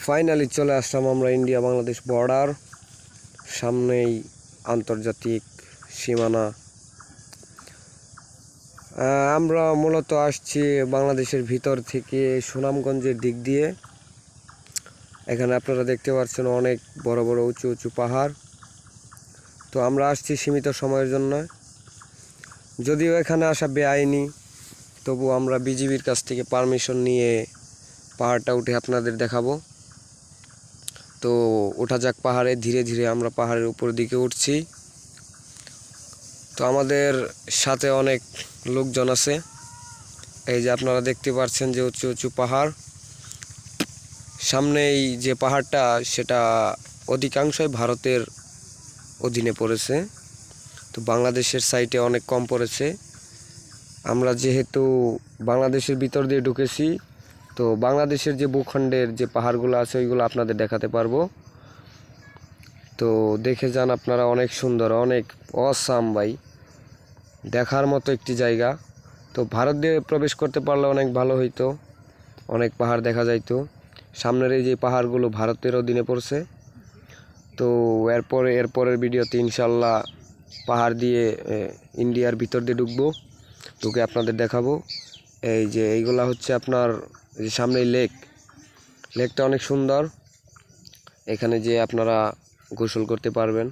Finally চলে আসলাম আমরা India Bangladesh border, সামনেই আন্তর্জাতিক সীমানা। আমরা মূলত আসছি বাংলাদেশের ভিতর থেকে সুনামগঞ্জের দিক দিয়ে। এখানে আপনারা দেখতে পাচ্ছেন অনেক বড় বড় উঁচু উঁচু পাহাড়। তো আমরা আসছি সীমিত সময়ের জন্য, যদিও এখানে আসা বেআইনি, তবু আমরা বিজিবির কাছ থেকে পারমিশন নিয়ে পাহাড়টা উঠে আপনাদের দেখাবো। তো ওঠা যাক পাহাড়ে, ধীরে ধীরে আমরা পাহাড়ের উপর দিকে উঠছি। তো আমাদের সাথে অনেক লোকজন আছে। এই যে আপনারা দেখতে পাচ্ছেন যে উঁচু উঁচু পাহাড়, সামনেই যে পাহাড়টা সেটা অধিকাংশই ভারতের অধীনে পড়েছে, তো বাংলাদেশের সাইটে অনেক কম পড়েছে। আমরা যেহেতু বাংলাদেশের ভিতর দিয়ে ঢুকেছি, তো বাংলাদেশের যে ভূখণ্ডের যে পাহাড়গুলো আছে ওইগুলো আপনাদের দেখাতে পারবো। তো দেখে যান আপনারা, অনেক সুন্দর, অনেক অসাম ভাই, দেখার মতো একটি জায়গা। তো ভারত দিয়ে প্রবেশ করতে পারলে অনেক ভালো হইতো, অনেক পাহাড় দেখা যাইতো। সামনের এই যে পাহাড়গুলো ভারতের অধীনে পড়ছে। তো এরপরের ভিডিওতে ইনশাল্লাহ পাহাড় দিয়ে ইন্ডিয়ার ভিতর দিয়ে ঢুকে আপনাদের দেখাবো। এই যে এইগুলা হচ্ছে আপনার যে সামনেই লেকটা অনেক সুন্দর, এখানে যে আপনারা গোসল করতে পারবেন।